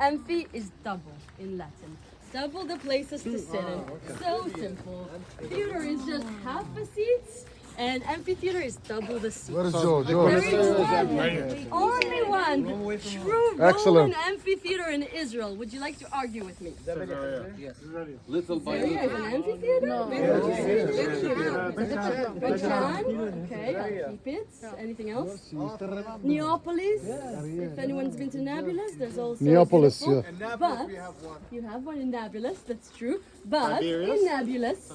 Amphi is double in Latin. Double the places to sit in. So simple. Theater is just half a seat, and amphitheater is double the seat. Where is Joe? There is one, only one true Roman amphitheater in Israel. Would you like to argue with me? Little by There is little. an amphitheater? No. Okay, I'll keep it. Anything else? Neapolis. If anyone's been to Nablus, there's also Neapolis, beautiful. But you have one in Nablus, that's true. But in Nablus,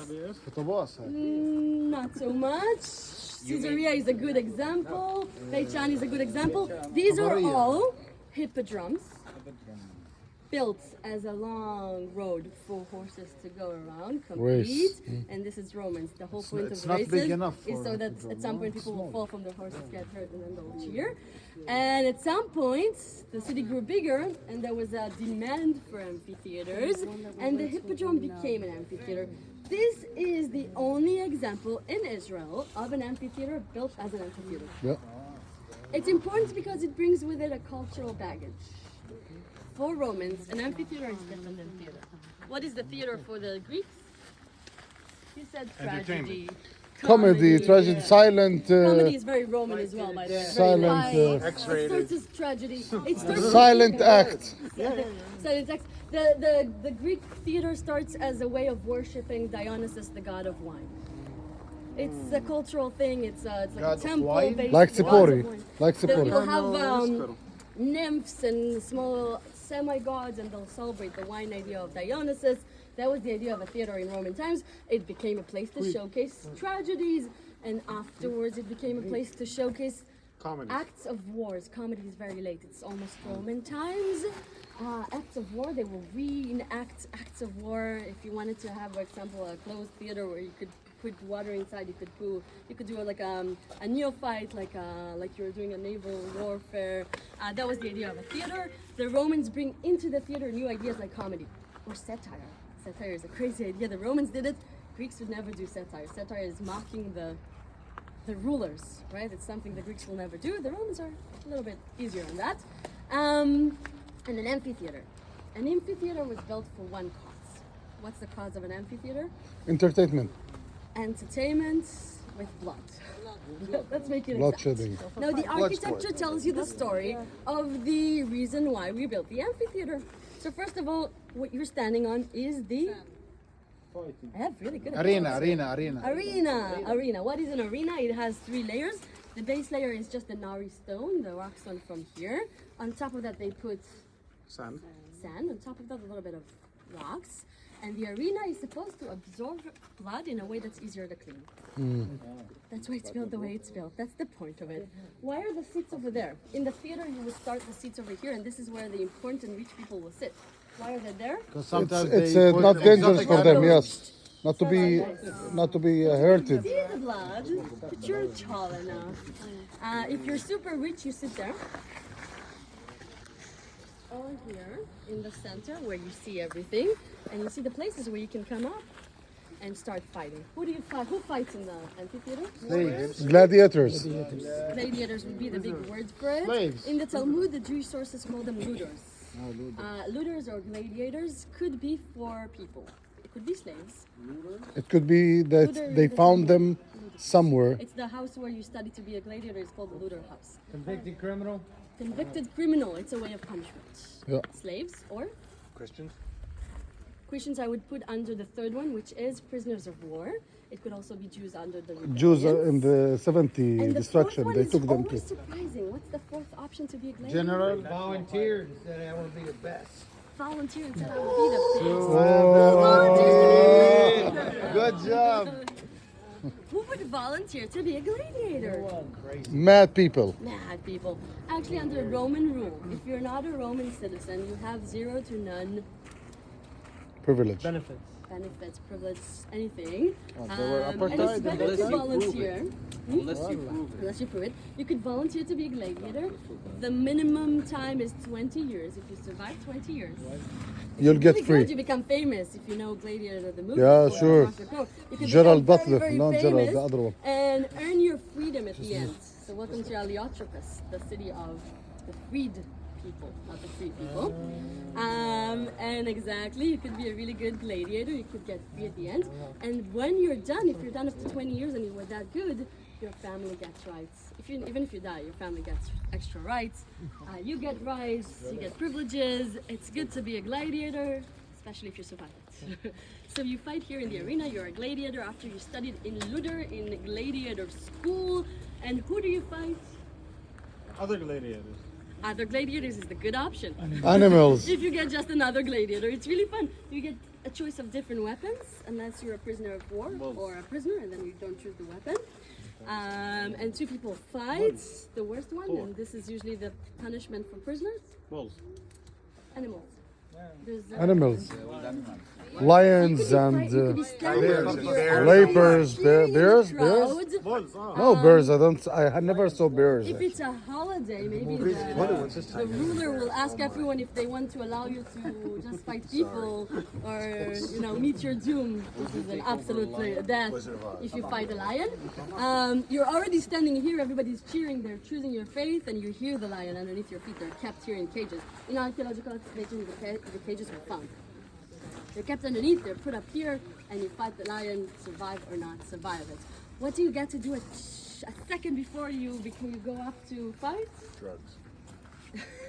not so much. Caesarea is a good example. Beit Shan is a good example. These are all hippodromes built as a long road for horses to go around, complete. And this is Romans. The whole point of races is so that at some point people will fall from their horses, get hurt, and then they'll cheer. And at some point, the city grew bigger, and there was a demand for amphitheaters, and the hippodrome became an amphitheater. This is the only example in Israel of an amphitheater built as an amphitheater. Yeah. It's important because it brings with it a cultural baggage. For Romans, an amphitheater is different than theater. What is the theater for the Greeks? You said tragedy. Comedy, tragedy, silent. Comedy is very Roman as well, by the way. Silent, It starts as tragedy. It starts silent act. Silent act. The Greek theater starts as a way of worshipping Dionysus, the god of wine. It's a cultural thing. It's like a temple based. Like Tzipori. Like They'll Tzipori. have nymphs and small semi-gods, and they'll celebrate the wine idea of Dionysus. That was the idea of a theater in Roman times. It became a place to showcase tragedies, and afterwards it became a place to showcase acts of wars. Comedy is very late. It's almost Roman times. Acts of war, they will reenact acts of war. If you wanted to have, for example, a closed theater where you could put water inside, you could do like a neophyte, like you were doing a naval warfare. That was the idea of a theater. The Romans bring into the theater new ideas like comedy or satire. Satire is a crazy idea. The Romans did it. Greeks would never do satire. Satire is mocking the rulers, right? It's something the Greeks will never do. The Romans are a little bit easier on that. And an amphitheater. An amphitheater was built for one cause. What's the cause of an amphitheater? Entertainment. Entertainment with blood. Let's make it Bloodshedding. exact. Now the architecture tells you the story of the reason why we built the amphitheater. So first of all, what you're standing on is the... I have really good Arena. Arena. What is an arena? It has 3 layers. The base layer is just the Nari stone, the rock stone from here. On top of that they put sand. On top of that a little bit of rocks. And the arena is supposed to absorb blood in a way that's easier to clean. That's why it's built the way it's built. That's the point of it. Why are the seats over there? In the theater you would start the seats over here, and this is where the important and rich people will sit. Why are they there? Because sometimes It's they not put dangerous for them, exotic yes. Not to be hurted. See the blood, but you're tall enough. If you're super rich, you sit there. Or here in the center where you see everything, and you see the places where you can come up and start fighting. Who do you fight? Who fights in the amphitheater? Gladiators. Gladiators would be the big word for it. Slaves. In the Talmud, the Jewish sources call them luders. Luders or gladiators could be for people. It could be slaves. It could be that they found them somewhere. It's the house where you study to be a gladiator. It's called the luder house. convicted criminal. Convicted criminal. It's a way of punishment. Yeah. Slaves or Christians? Christians I would put under the third one, which is prisoners of war. It could also be Jews under the Jews rebellions. in the 70 And the destruction, fourth they one took is them always too. surprising. What's the fourth option to be a gladiator? General. Volunteered and said I want to be the best. Volunteer and said I would be the best. Who volunteers to be a gladiator? Good job. Who would volunteer to be a gladiator? Mad people. Mad people. Actually, under Roman rule, if you're not a Roman citizen, you have 0 to none Privilege. benefits, privilege, anything. they were And apartheid. it's better Unless to you prove volunteer. Unless you prove it. Unless you prove it. You could volunteer to be a gladiator. The minimum time is 20 years. If you survive 20 years, You'll get really good, free. you become famous if you know Gladiator the movie. Yeah, or sure. Rock the Crow. You could Gerald become Butler, very, not very Gerald, famous the other one. and earn your freedom at the end. So welcome to Heliotropus, the city of the freed people, not the free people. And exactly, you could be a really good gladiator, you could get free at the end. And when you're done, if you're done after 20 years and you were that good, your family gets rights. Even if you die, your family gets extra rights. You get rights, you get privileges. It's good to be a gladiator, especially if you survive it. So you fight here in the arena, you're a gladiator after you studied in Luder, in gladiator school. And who do you fight? Other gladiators. Other gladiators is the good option. Animals. If you get just another gladiator, it's really fun. You get a choice of different weapons, unless you're a prisoner of war or a prisoner, and then you don't choose the weapon. And two people fight, the worst one, and this is usually the punishment for prisoners. Bulls. Animals. There's, Animals. Lions and lepers, bears. Bulls. No bears. I never saw bears. If it's a holiday, maybe the ruler will ask everyone if they want to allow you to just fight people or meet your doom. This is an absolute death if you fight a lion. You're already standing here, everybody's cheering, they're choosing your faith, and you hear the lion underneath your feet. They're kept here in cages. In archaeological excavations, the cages were found. They're kept underneath, they're put up here, and you fight the lion, survive or not survive it. What do you get to do a second before you go up to fight? Drugs.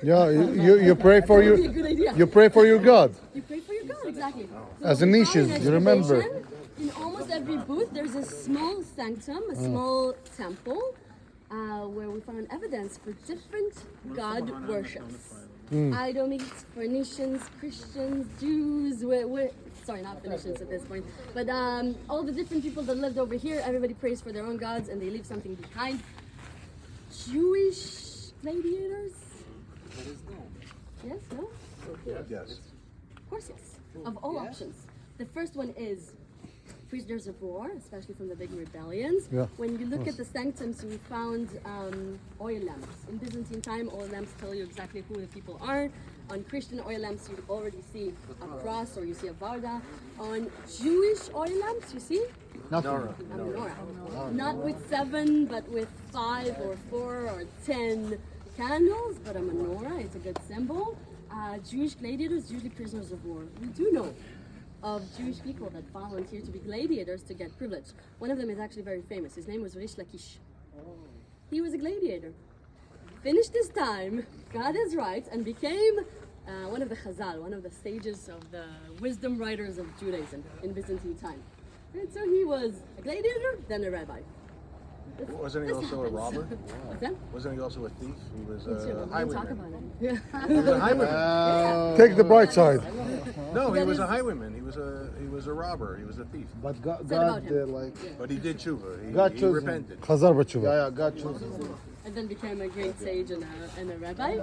Yeah, you pray for That would be a good idea. you pray for your God. You pray for your God, exactly. So As in we niches, find you remember. excavation. In almost every booth, there's a small sanctum, a small temple, where we found evidence for different god worships. Idomites, Phoenicians, Christians, Jews, sorry, not Phoenicians at this point, but all the different people that lived over here, everybody prays for their own gods and they leave something behind. Jewish gladiators? Yes, no? Yes. Of course, yes. Of all options. The first one is prisoners of war, especially from the big rebellions. Yeah, When you look at the sanctums, we found oil lamps. In Byzantine time, oil lamps tell you exactly who the people are. On Christian oil lamps, you already see a cross or you see a varda. On Jewish oil lamps, you see a menorah. Not with 7, but with 5 or 4 or 10 candles, but a menorah. It's a good symbol. Jewish gladiators, usually prisoners of war. We do know of Jewish people that volunteer to be gladiators to get privilege. One of them is actually very famous. His name was Rish Lakish. He was a gladiator. Finished his time, got his rights, and became one of the Chazal, one of the sages of the wisdom writers of Judaism in Byzantine time. And so he was a gladiator, then a rabbi. Wasn't he also a robber? What's that? Wasn't he also a thief? He was We'll a talk highwayman. about it. Yeah. He was a highwayman. Take the bright side. No, he That was is- a highwayman. He was a robber. He was a thief. But God, Said about him. But he did tshuva. God He chose him. repented. Chazar b'tshuva. God chooses him. And then became a great sage and a rabbi.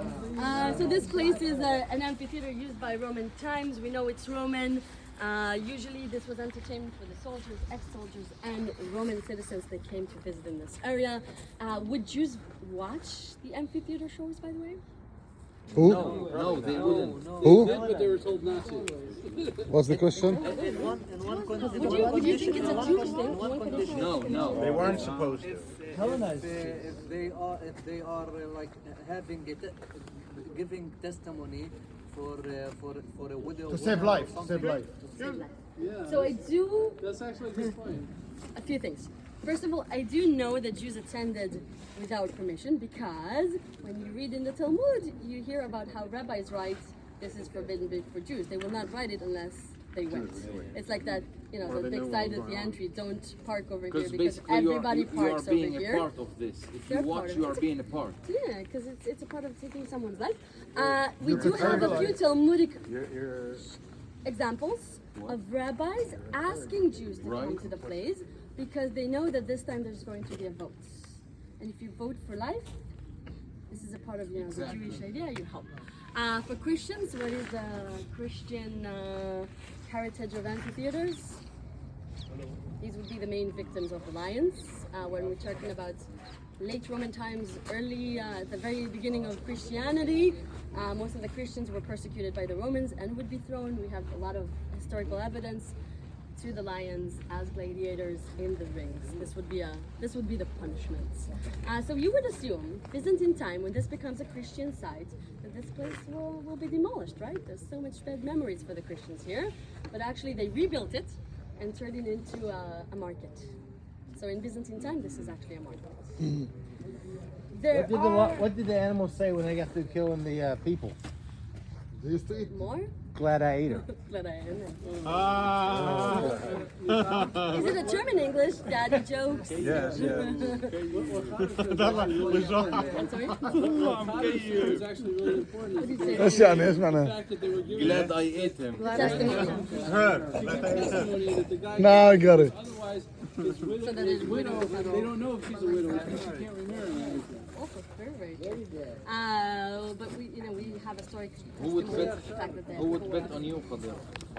So this place is an amphitheater used by Roman times. We know it's Roman. Usually this was entertainment for the soldiers, ex-soldiers, and Roman citizens that came to visit in this area. Would Jews watch the amphitheater shows, by the way? Who? No, they wouldn't. Who? But they were told not to. What's the question? Would you think it's a Jewish thing? One condition. No. They weren't supposed to. If they are like having giving testimony for a widow To save life. or Save life. Yeah. So I do That's actually a good point. a few things. First of all, I do know that Jews attended without permission because when you read in the Talmud, you hear about how rabbis write, this is forbidden for Jews. They will not write it unless they went. It's like that, Or the they big knew side what of was the going on. entry, don't park over here Because because basically everybody you parks are being over a here. part of this. If They're you part watch, of you it. are being a part. Yeah, because it's a part of taking someone's life. We do have a few Talmudic You're examples of rabbis asking Jews to come Right. to the plays because they know that this time there's going to be a vote. And if you vote for life, this is a part of the Jewish idea, you help. For Christians, what is the Christian heritage of amphitheaters? These would be the main victims of the lions. When we're talking about late Roman times, early, at the very beginning of Christianity, most of the Christians were persecuted by the Romans and would be thrown. We have a lot of historical evidence to the lions as gladiators in the rings. This would be the punishments. So you would assume Byzantine time, when this becomes a Christian site, that this place will be demolished, right? There's so much bad memories for the Christians here. But actually they rebuilt it and turned it into a market. So in Byzantine time, this is actually a market. What did the animals say when they got through killing the people? More? Glad I ate her. Glad I am. Is it a term in English? Daddy jokes? Yes, yes. I'm sorry? It's actually really important. What do you say? ايش يعني ايش The معناه؟ fact that they were giving Glad I ate him. testimony that the guy. Now I got it. Otherwise, his widow, So that his is widow, widow. they don't know if she's a widow. She can't remarry or anything. Also, very good. But we have a story Who would testimony bet? of the fact that they Who would bet on you for the fight?